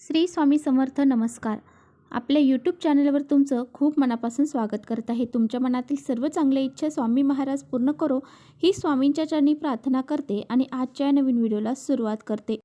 श्री स्वामी समर्थ. नमस्कार. आपल्या यूट्यूब चॅनलवर तुमचं खूप मनापासून स्वागत करत आहे. तुमच्या मनातील सर्व चांगल्या इच्छा स्वामी महाराज पूर्ण करो ही स्वामींच्या चरणी प्रार्थना करते आणि आजच्या नवीन व्हिडिओला सुरुवात करते.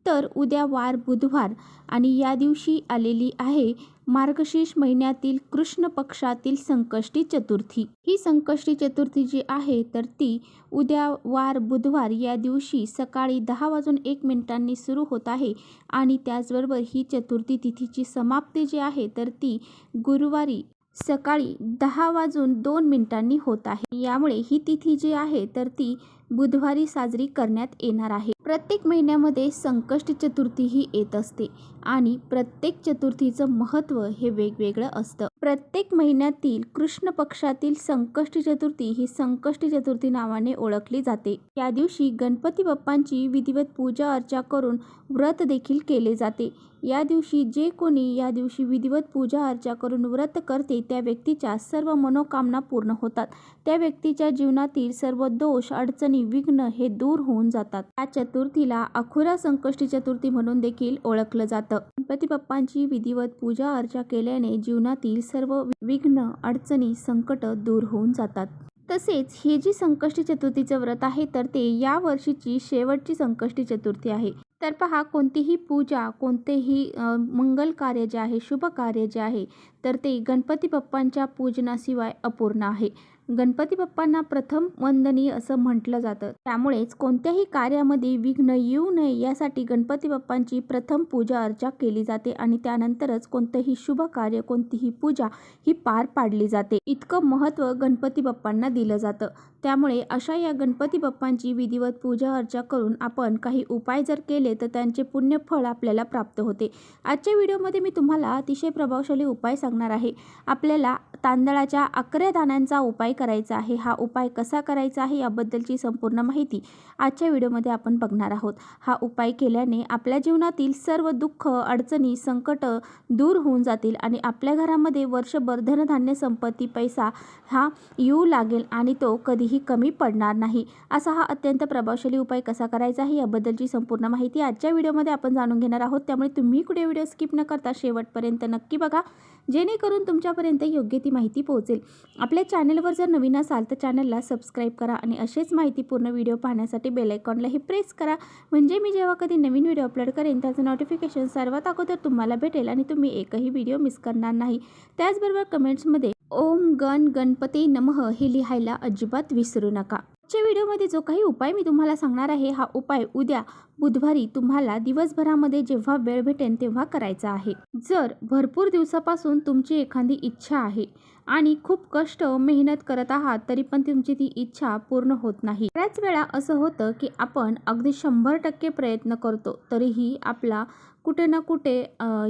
तर उद्या वार बुधवार आणि या दिवशी आलेली आहे मार्गशीर्ष महिन्यातील कृष्ण पक्षातील संकष्टी चतुर्थी. ही संकष्टी चतुर्थी जी आहे तर ती उद्या वार बुधवार या दिवशी सकाळी 10:01 सुरू होत आहे आणि त्याचबरोबर ही चतुर्थी तिथीची समाप्ती जी आहे तर ती गुरुवारी सकाळी 10:02 होत आहे. यामुळे ही तिथी जी आहे तर ती बुधवारी साजरी करण्यात येणार आहे. प्रत्येक महिन्यामध्ये संकष्टी चतुर्थी ही येत असते आणि प्रत्येक चतुर्थीचं महत्त्व हे वेगवेगळं असतं. प्रत्येक महिन्यातील कृष्ण पक्षातील संकष्टी चतुर्थी ही संकष्टी चतुर्थी नावाने ओळखली जाते. या दिवशी गणपती बाप्पांची विधिवत पूजा अर्चा करून व्रत देखील केले जाते. या दिवशी जे कोणी या दिवशी विधिवत पूजा अर्चा करून व्रत करते त्या व्यक्तीच्या सर्व मनोकामना पूर्ण होतात. त्या व्यक्तीच्या जीवनातील सर्व दोष अडचणी विघ्न हे दूर होऊन जातात. या चतुर्थीला अखुरा संकष्टी चतुर्थी म्हणून देखील ओळखलं जातं. गणपती बाप्पांची विधिवत पूजा अर्चा केल्याने जीवनातील सर्व विघ्न अडचणी संकट दूर होऊन जातात. तसेच हे जी संकष्टी चतुर्थीचं व्रत आहे तर ते या वर्षीची शेवटची संकष्टी चतुर्थी आहे. तर पहा, कोणतीही पूजा कोणतेही मंगल कार्य जे आहे शुभ कार्य जे आहे तर ते गणपती बाप्पांच्या पूजनाशिवाय अपूर्ण आहे. गणपती बाप्पांना प्रथम वंदनीय असं म्हटलं जातं. त्यामुळेच कोणत्याही कार्यामध्ये विघ्न येऊ नये यासाठी गणपती बाप्पांची प्रथम पूजा अर्चा केली जाते आणि त्यानंतरच कोणतंही शुभ कार्य कोणतीही पूजा ही पार पाडली जाते. इतकं महत्त्व गणपती बाप्पांना दिलं जातं. त्यामुळे अशा या गणपती बाप्पांची विधिवत पूजा अर्चा करून आपण काही उपाय जर केले तर त्यांचे पुण्यफळ आपल्याला प्राप्त होते. आजच्या व्हिडिओमध्ये मी तुम्हाला अतिशय प्रभावशाली उपाय सांगणार आहे. आपल्याला तांदळाच्या 11 दाण्यांचा उपाय करायचा आहे. हा उपाय कसा करायचा आहे याबद्दलची संपूर्ण माहिती आजच्या व्हिडिओमध्ये आपण बघणार आहोत. हा उपाय केल्याने आपल्या जीवनातील सर्व दुःख अडचणी संकट दूर होऊन जातील आणि आपल्या घरामध्ये वर्षभर धनधान्य संपत्ती पैसा हा येऊ लागेल आणि तो कधीही कमी पडणार नाही. असा हा अत्यंत प्रभावशाली उपाय कसा करायचा आहे याबद्दलची संपूर्ण माहिती आजच्या व्हिडिओमध्ये आपण जाणून घेणार आहोत. त्यामुळे तुम्ही कुठे व्हिडिओ स्किप न करता शेवटपर्यंत नक्की बघा, जेणेकरून तुमच्यापर्यंत योग्य ती माहिती पोहोचेल. आपल्या चॅनलवर जर नवीन असाल तर चॅनलला सबस्क्राईब करा आणि असेच माहितीपूर्ण व्हिडिओ पाहण्यासाठी बेल आयकॉनलाही प्रेस करा, म्हणजे मी जेव्हा कधी नवीन व्हिडिओ अपलोड करेन त्याचं नोटिफिकेशन सर्वात अगोदर तुम्हाला भेटेल आणि तुम्ही एकही व्हिडिओ मिस करणार नाही. त्याचबरोबर कमेंट्समध्ये ओम गण गणपती नमः हे लिहायला अजिबात विसरू नका. आजच्या व्हिडिओमध्ये जो काही उपाय मी तुम्हाला सांगणार आहे हा उपाय उद्या बुधवारी तुम्हाला दिवसभरामध्ये जेव्हा वेळ भेटेल तेव्हा करायचा आहे. जर भरपूर दिवसापासून तुमची एखादी इच्छा आहे आणि खूप कष्ट मेहनत करत आहात तरी पण तुमची ती इच्छा पूर्ण होत नाही. बऱ्याच वेळा असं होतं की आपण अगदी 100% प्रयत्न करतो तरीही आपला कुठे ना कुठे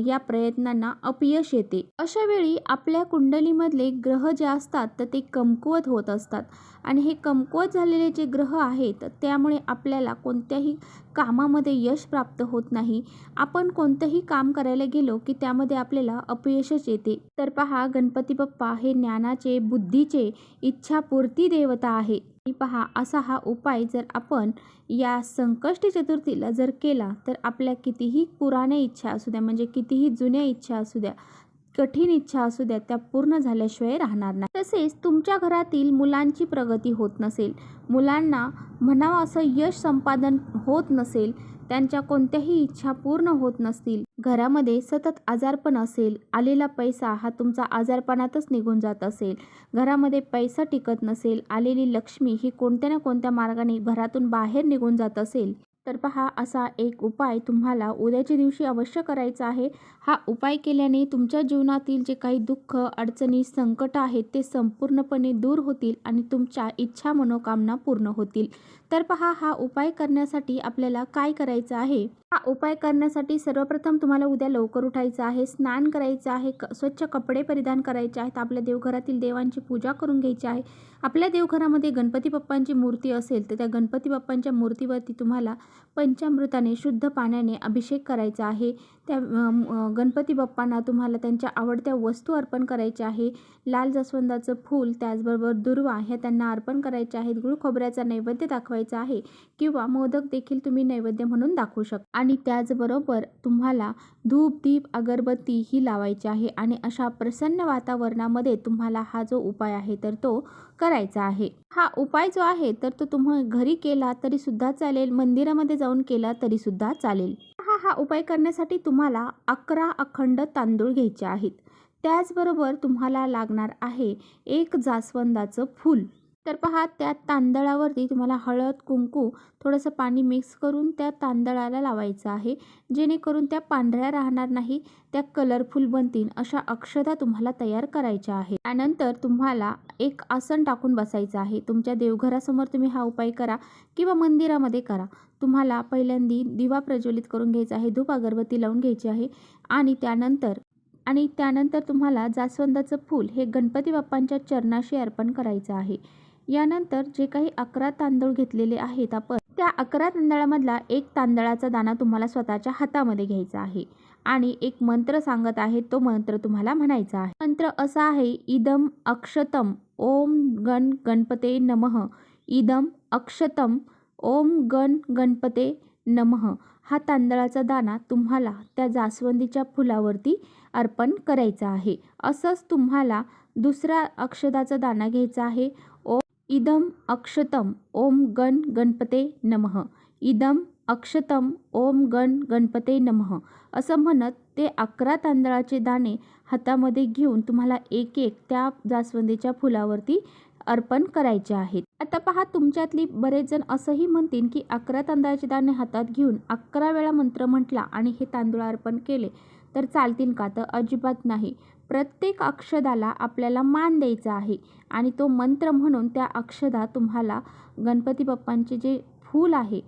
या प्रयत्नांना अपयश येते. अशा वेळी आपल्या कुंडलीमधले ग्रह जे असतात तर ते कमकुवत होत असतात आणि हे कमकुवत झालेले जे ग्रह आहेत त्यामुळे आपल्याला कोणत्याही कामामध्ये यश प्राप्त होत नाही. आपण कोणतंही काम करायला गेलो की त्यामध्ये आपल्याला अपयशच येते. तर पहा, गणपती बाप्पा हे ज्ञानाचे बुद्धीचे इच्छापूर्ती देवता आहे. पहा, असा हा उपाय जर आपण या संकष्टी चतुर्थीला जर केला तर आपल्या कितीही पुराण्या इच्छा असू द्या, म्हणजे कितीही जुन्या इच्छा असू द्या, कठीण इच्छा असू द्या, त्या पूर्ण झाल्याशिवाय राहणार नाही. तसेच तुमच्या घरातील मुलांची प्रगती होत नसेल, मुलांना म्हणावं असं यश संपादन होत नसेल, त्यांच्या कोणत्याही इच्छा पूर्ण होत नसतील, घरामध्ये सतत आजारपण असेल, आलेला पैसा हा तुमचा आजारपणातच निघून जात असेल, घरामध्ये पैसा टिकत नसेल, आलेली लक्ष्मी ही कोणत्या ना कोणत्या मार्गाने घरातून बाहेर निघून जात असेल तर पहा, असा एक उपाय तुम्हाला उद्याच्या दिवशी अवश्य करायचा आहे. हा उपाय केल्याने तुमच्या जीवनातील जे काही दुःख अडचणी संकट आहेत ते संपूर्णपणे दूर होतील आणि तुमच्या इच्छा मनोकामना पूर्ण होतील. तर पहा, हा उपाय करण्यासाठी आपल्याला काय करायचं आहे. हा उपाय करण्यासाठी सर्वप्रथम तुम्हाला उद्या लवकर उठायचं आहे, स्नान करायचं आहे, स्वच्छ कपडे परिधान करायचे आहेत, आपल्या देवघरातील देवांची पूजा करून घ्यायची आहे. आपल्या देवघरामध्ये गणपती बाप्पांची मूर्ती असेल तर त्या गणपती बाप्पांच्या मूर्तीवरती तुम्हाला पंचामृताने शुद्ध पाण्याने अभिषेक करायचा आहे. त्या गणपती बाप्पांना तुम्हाला त्यांच्या आवडत्या वस्तू अर्पण करायच्या आहे. लाल जास्वंदाचं फूल त्याचबरोबर दुर्वा ह्या त्यांना अर्पण करायच्या आहेत. गुळ खोबऱ्याचा नैवेद्य दाखवायचा ठेवायचा आहे किंवा मोदक देखील तुम्ही नैवेद्य म्हणून दाखवू शकता। आणि त्याचबरोबर तुम्हाला धूप दीप अगरबत्ती ही लावायची आहे आणि अशा प्रसन्न वातावरणामध्ये तुम्हाला हा जो उपाय आहे तर तो करायचा आहे। हा उपाय जो आहे तर तो तुम्ही घरी केला तरी सुद्धा चालेल, मंदिरामध्ये जाऊन केला तरी सुद्धा चालेल। हा उपाय करण्यासाठी तुम्हाला 11 अखंड तांदूळ घ्यायचे आहेत। त्याचबरोबर तुम्हाला लागणार आहे एक जास्वंदाचं फूल। तर पहा, त्या तांदळावरती तुम्हाला हळद कुंकू थोडंसं पाणी मिक्स करून त्या तांदळाला लावायचं आहे, जेणेकरून त्या पांढऱ्या राहणार नाही, त्या कलरफुल बनतील अशा अक्षता तुम्हाला तयार करायच्या आहेत। त्यानंतर तुम्हाला एक आसन टाकून बसायचं आहे। तुमच्या देवघरासमोर तुम्ही हा उपाय करा किंवा मंदिरामध्ये करा। तुम्हाला पहिल्यांदा दिवा प्रज्वलित करून घ्यायचा आहे, धूप अगरबत्ती लावून घ्यायची आहे आणि त्यानंतर तुम्हाला जास्वंदाचं फूल हे गणपती बाप्पांच्या चरणाशी अर्पण करायचं आहे। यानंतर जे काही 11 तांदूळ घेतलेले आहेत आपण, त्या 11 तांदळामधला एक तांदळाचा दाणा तुम्हाला स्वतःच्या हातामध्ये घ्यायचा आहे आणि एक मंत्र सांगत आहे, तो मंत्र तुम्हाला म्हणायचा आहे। मंत्र असा आहे, इदम अक्षतम ओम गण गणपते नमः, इदम अक्षतम ओम गण गणपते नमः। हा तांदळाचा दाणा तुम्हाला त्या जास्वंदीच्या फुलावरती अर्पण करायचा आहे। असंच तुम्हाला दुसरा अक्षताचा दाणा घ्यायचा आहे, इदम अक्षतम ओम गण गणपते नमः, इदम अक्षतम ओम गण गणपते नमः असं म्हणत ते 11 तांदळाचे दाणे हातामध्ये घेऊन तुम्हाला एक एक त्या जास्वंदीच्या फुलावरती अर्पण करायचे आहेत। आता पहा, तुमच्यातली बरेच जण असंही म्हणतील की 11 तांदळाचे दाणे हातात घेऊन 11 वेळा मंत्र म्हटला आणि हे तांदूळ अर्पण केले तर चालतील का? तर अजिबात नाही। प्रत्येक अक्षदाला आपल्याला मान द्यायचा आहे आणि तो मंत्र म्हणून त्या अक्षदा तुम्हाला गणपती बाप्पांचे जे फूल आहे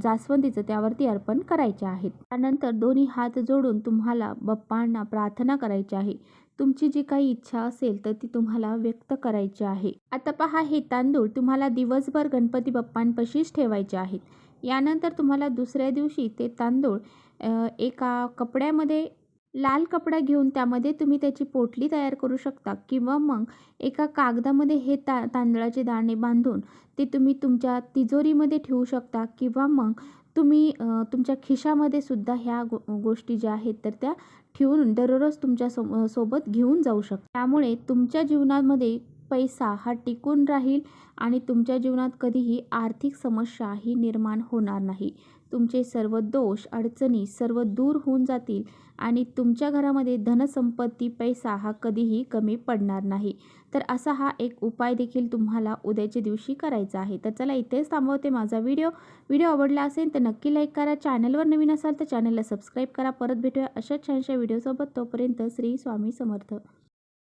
जास्वंदीचं त्यावरती अर्पण करायचे आहेत। त्यानंतर दोन्ही हात जोडून तुम्हाला बाप्पांना प्रार्थना करायची आहे। तुमची जी काही इच्छा असेल तर ती तुम्हाला व्यक्त करायची आहे। आता पहा, हे तांदूळ तुम्हाला दिवसभर गणपती बाप्पांपाशीच ठेवायचे आहेत। यानंतर तुम्हाला दुसऱ्या दिवशी ते तांदूळ एका कपड्यामध्ये, लाल कपडा घेऊन त्यामध्ये तुम्ही त्याची पोटली तयार करू शकता किंवा मग एका कागदामध्ये हे तांदळाचे दाणे बांधून ते तुम्ही तुमच्या तिजोरीमध्ये ठेवू शकता किंवा मग तुम्ही तुमच्या खिशामध्ये सुद्धा ह्या गोष्टी ज्या आहेत तर त्या ठेवून दररोज तुमच्या सोबत घेऊन जाऊ शकता। त्यामुळे तुमच्या जीवनामध्ये पैसा हा टिकून राहील आणि तुमच्या जीवनात कधीही आर्थिक समस्या ही निर्माण होणार नाही। तुमचे सर्व दोष अडचणी सर्व दूर होऊन जातील आणि तुमच्या घरामध्ये धनसंपत्ती पैसा हा कधीही कमी पडणार नाही। तर असा हा एक उपाय देखील तुम्हाला उद्याच्या दिवशी करायचा आहे। तर चला, इथेच थांबवते माझा व्हिडिओ आवडला असेल तर नक्की लाईक करा, चॅनलवर नवीन असाल तर चॅनलला सबस्क्राईब करा। परत भेटूया अशाच छानशा व्हिडिओसोबत, तोपर्यंत श्री स्वामी समर्थ।